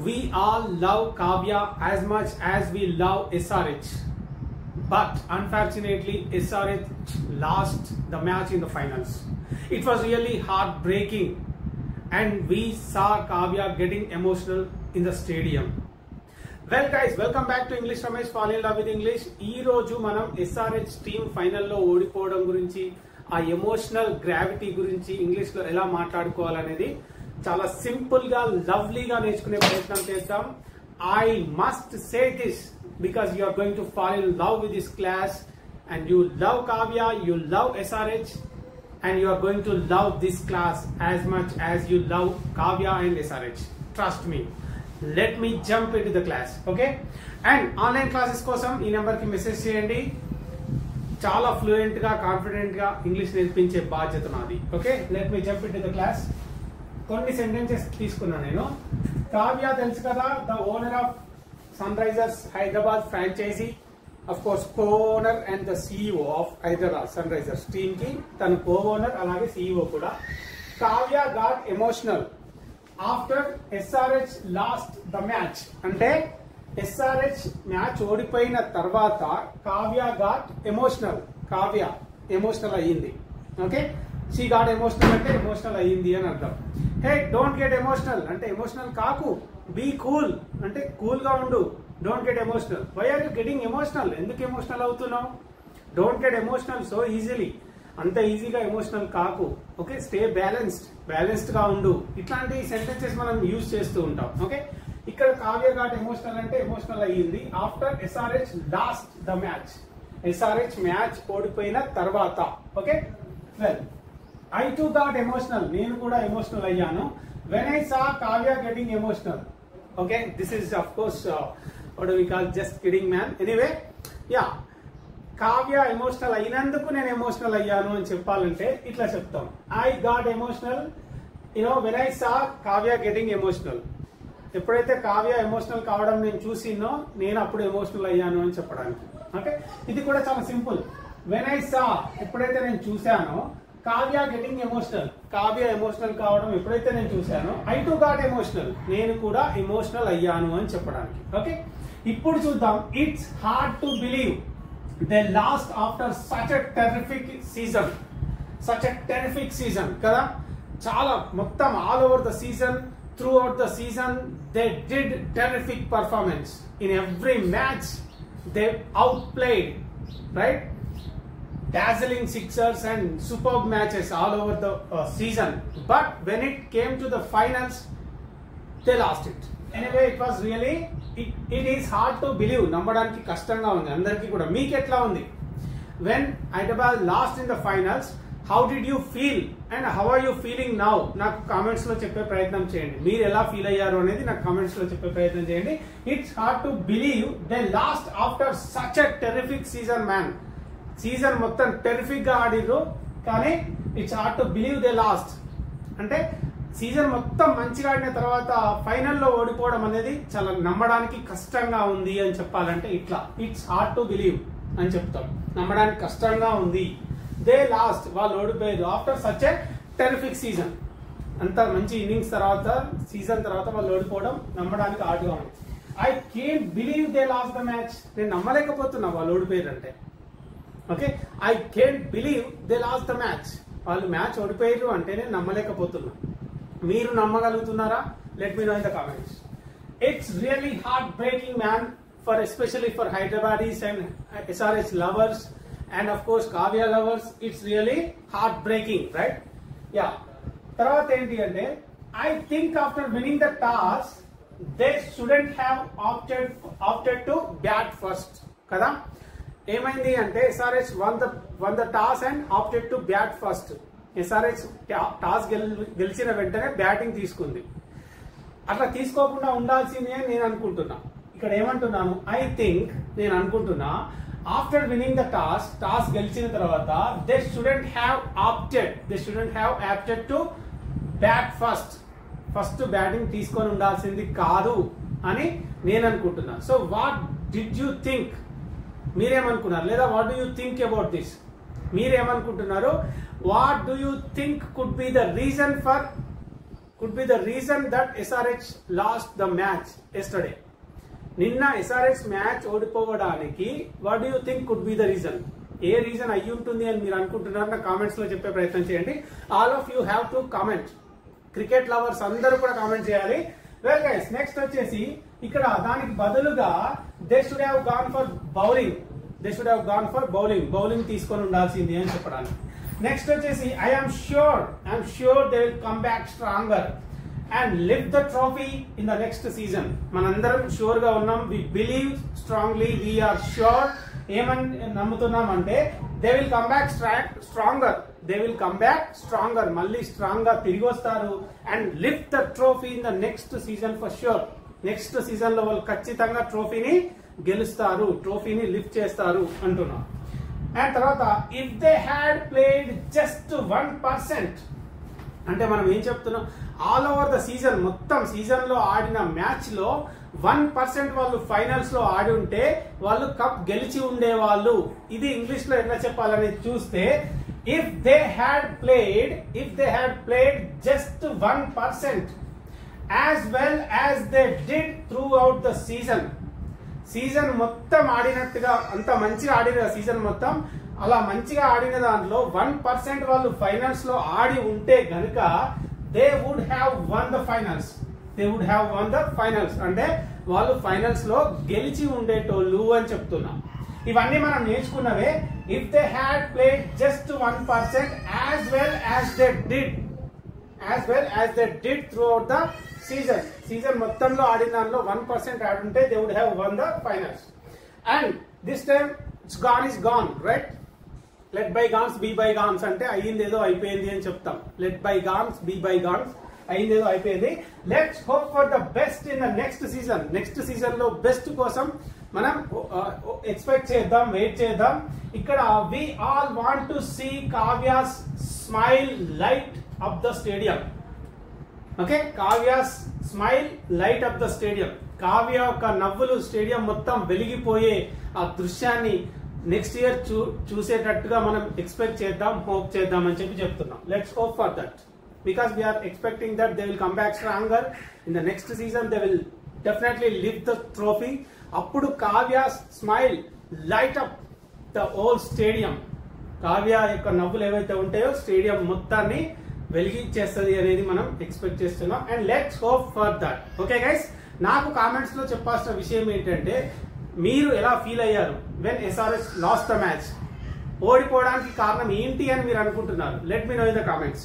We all love Kavya as much as we love SRH. But unfortunately, SRH lost the match in the finals. It was really heartbreaking, and we saw Kavya getting emotional in the stadium. Well guys, welcome back to English Ramesh, Fall in Love with English. Ee roju manam SRH team final lo ఓడిపోవడం గురించి, ఆ emotional gravity గురించి English లో ఎలా మాట్లాడుకోవాలనేది చాలా simple గా lovely గా నేర్చుకునే ప్రయత్నం చేద్దాం. I must say this because you are going to fall in love with this class, and you love Kavya, you love SRH, and you are going to love this class as much as you love Kavya and SRH. Trust me. Let me jump into the class, okay? And online classes కోసం ఈ number కి message చేయండి. చాలా fluent గా, confident గా English నేర్పించే బాధ్యత నాది. Okay, let me jump into the class. కొన్ని సెంటెన్సెస్ తీసుకున్నాను నేను. కావ్య తెలుసు కదా, the owner of Sunrisers Hyderabad franchise, of course co owner and the CEO of Hyderabad Sunrisers team కి తను కో ఓనర్, అలాగే సిఇఓ కూడా. Kavya got emotional after SRH lost the match. అంటే SRH మ్యాచ్ ఓడిపోయిన తర్వాత Kavya got emotional, Kavya emotional అయ్యింది. Okay, she got emotional అంటే emotional అయ్యింది అని అర్థం. హే, డోంట్ గెట్ ఎమోషనల్ అంటే ఎమోషనల్ కాకు, బీ కూల్ అంటే కూల్ గా ఉండు. Don't get emotional. Why are you getting emotional? ఎందుకు ఎమోషనల్ అవుతున్నావు? Don't get emotional so easily. అంత ఈజీగా ఎమోషనల్ కాకు. ఓకే, స్టే బ్యాలెన్స్డ్ గా ఉండు. ఇట్లాంటి సెంటెన్సెస్ మనం యూజ్ చేస్తూ ఉంటాం. ఓకే, ఇక్కడ కావ్య గాట్ ఎమోషనల్ అంటే ఎమోషనల్ అయ్యింది after SRH lost the match. SRH match ఓడిపోయిన తర్వాత. Okay, well I too got emotional, నేను కూడా ఎమోషనల్ అయ్యాను. When I saw Kavya getting emotional. Okay, this is of course what we call just kidding man. Anyway, yeah, Kavya emotional అయినందుకు నేను emotional అయ్యాను అని చెప్పాలంటే ఇట్లా చెప్తాం. I got emotional when I saw Kavya getting emotional. ఎప్పుడైతే కావ్య ఎమోషనల్ కావడం నేను చూసినో నేను అప్పుడు ఎమోషనల్ అయ్యాను అని చెప్పడానికి. ఓకే, ఇది కూడా చాలా సింపుల్. వెన్ ఐ సా ఎప్పుడైతే నేను చూశానో, Kavya getting emotional, Kavya emotional కావడం ఎప్పుడైతే నేను చూశానో, ఐ టు గాట్ ఎమోషనల్, నేను కూడా ఎమోషనల్ అయ్యాను అని చెప్పడానికి. ఓకే, ఇప్పుడు చూద్దాం. It's hard to believe they lost after such a terrific season. Such a terrific season kada, chala mottam all over the season, throughout the season they did terrific performance in every match. They outplayed, right? Dazzling sixers and superb matches all over the season, but when it came to the finals they lost it. Anyway, it was really it is hard to believe. నమ్మడానికి కష్టంగా ఉంది అందరికీ కూడా. మీకు ఎట్లా ఉంది? When Hyderabad lost in the finals, how did you feel and how are you feeling now? నాకు comments లో చెప్పే ప్రయత్నం చేయండి. మీరు ఎలా ఫీల్ అయ్యారు అనేది నాకు కామెంట్స్ లో చెప్పే ప్రయత్నం చేయండి. It's hard to believe they last after such a terrific season man. Season మొత్తం టెరిఫిక్ గా ఆడిర్రు, కానీ it's hard to believe they last అంటే సీజన్ మొత్తం మంచిగా ఆడిన తర్వాత ఫైనల్లో ఓడిపోవడం అనేది చాలా నమ్మడానికి కష్టంగా ఉంది అని చెప్పాలంటే ఇట్లా. ఇట్స్ హార్డ్ టు బిలీవ్ అని చెప్తాం, నమ్మడానికి కష్టంగా ఉంది. దే లాస్ట్, వాళ్ళు ఓడిపోయారు after such a terrific season. అంత మంచి ఇన్నింగ్స్ తర్వాత, సీజన్ తర్వాత వాళ్ళు ఓడిపోవడం నమ్మడానికి హార్డ్గా ఉంది. I can't believe they lost the match. నేను నమ్మలేకపోతున్నా వాళ్ళు ఓడిపోయారంటే. Okay, I can't believe they lost the match. వాళ్ళు మ్యాచ్ ఓడిపోయారు అంటే నేను నమ్మలేకపోతున్నా. మీరు నమ్మగలుగుతున్నారా? Let me know in the comments. It's really heart breaking man, for especially for Hyderabadis and SRH lovers and of course Kavya lovers. It's really heart breaking, right? Ya, తర్వాత ఏంటి అంటే, I think after winning the toss they shouldn't have opted to bat first కదా. ఏమైంది అంటే SRH won the toss and opted to bat first. SRH toss గెలిచిన వెంటనే batting తీసుకుంది. అట్లా తీసుకోకుండా ఉండాల్సిందే నేను అనుకుంటున్నా. ఇక్కడ ఏమంటున్నాను? ఐ థింక్, నేను అనుకుంటున్నా, ఆఫ్టర్ విన్నింగ్ ద టాస్ గెలిచిన తర్వాత they shouldn't have opted to bat first batting తీసుకొని ఉండాల్సింది కాదు అని నేను అనుకుంటున్నా. So what did you think? మీరేమనుకున్నారు? లేదా what do you think about this? మీరేమనుకుంటున్నారు? What do you think could be the reason for could be the reason that SRH lost the match yesterday? నిన్న SRH మ్యాచ్ ఓడిపోవడానికి what do you think could be the reason? A reason అయ్యి ఉంటుంది అని మీరు అనుకుంటున్నారు? నా comments లో చెప్పే ప్రయత్నం చేయండి. All of you have to comment. Cricket lovers అందరూ కూడా కామెంట్ చేయాలి. వెల్ గైస్, నెక్స్ట్ వచ్చేసి ఇక్కడ దానికి బదులుగా they should have gone for bowling. Bowling తీసుకొని ఉండాల్సింది అని చెప్పడానికి. నెక్స్ట్ వచ్చేసి I'm sure they will come back stronger and lift the trophy in the next season. మనందరం షూర్ గా ఉన్నాం. We believe strongly, we're sure. ఏమని నమ్ముతున్నాం అంటే they will come back stronger. మళ్ళీ స్ట్రాంగ్ గా తిరిగి వస్తారు and lift the trophy in the next season for sure. Next season లో వాళ్ళు ఖచ్చితంగా ట్రోఫీని గెలుస్తారు, ట్రోఫీని లిఫ్ట్ చేస్తారు అంటున్నాం. అండ్ తర్వాత if they had played just 1%, అంటే మనం ఏం చెప్తున్నాం, ఆల్ ఓవర్ ద సీజన్, మొత్తం సీజన్ లో ఆడిన మ్యాచ్ లో 1% వాళ్ళు ఫైనల్స్ లో ఆడి ఉంటే వాళ్ళు కప్ గెలిచి ఉండేవాళ్ళు. ఇది ఇంగ్లీష్ లో ఎట్లా చెప్పాలని చూస్తే if they had played just 1% as well as they did throughout the season మొత్తం ఆడినట్టుగా, అంత మంచిగా ఆడిన సీజన్ మొత్తం, అలా మంచిగా ఆడిన దాంట్లో 1% వాళ్ళు ఫైనల్స్ లో ఆడి ఉంటే గనుక they would have won the finals. అంటే వాళ్ళు ఫైనల్స్ లో గెలిచి ఉండేటోళ్ళు అని చెప్తున్నాం. ఇవన్నీ మనం నేర్చుకున్నవే. If they had played just 1% as well as they did throughout the season మొత్తంలో ఆడిన దానిలో 1% ఆడుంటే they would have won the finals. And this time it's gone right. Let bygones be bygones అంటే అయ్యిందేదో అయిపోయింది అని చెప్తాం. Let bygones be bygones, అయ్యిందేదో అయిపోయింది. Let's hope for the best in the next season లో best కోసం మనం ఎక్స్పెక్ట్ చేద్దాం, వెయిట్ చేద్దాం. ఇక్కడ we all want to see Kavya's smile light up the stadium. Okay, Kavya's smile light up the stadium. Kavya యొక్క నవ్వులు స్టేడియం మొత్తం వెలిగిపోయే ఆ దృశ్యాన్ని నెక్స్ట్ ఇయర్ చూసేటట్టుగా మనం ఎక్స్పెక్ట్ చేద్దాం, హోప్ చేద్దాం అని చెప్తున్నాం. Let's hope for that, because we are expecting that they will come back stronger in the next season. They will definitely lift the trophy. Appudu Kavya's smile light up the whole stadium. Kavya yokka navvulu evaithe untayo stadium మొత్తాన్ని వెలిగించేస్తది అనేది మనం expect చేస్తున్నాం. And let's hope for that. Okay guys, నాకు comments లో చెప్పాల్సిన విషయం ఏంటంటే మీరు ఎలా ఫీల్ అయ్యారు when SRH lost the match? ఓడిపోవడానికి కారణం ఏంటి అని మీరు అనుకుంటున్నారు? Let me know in the comments.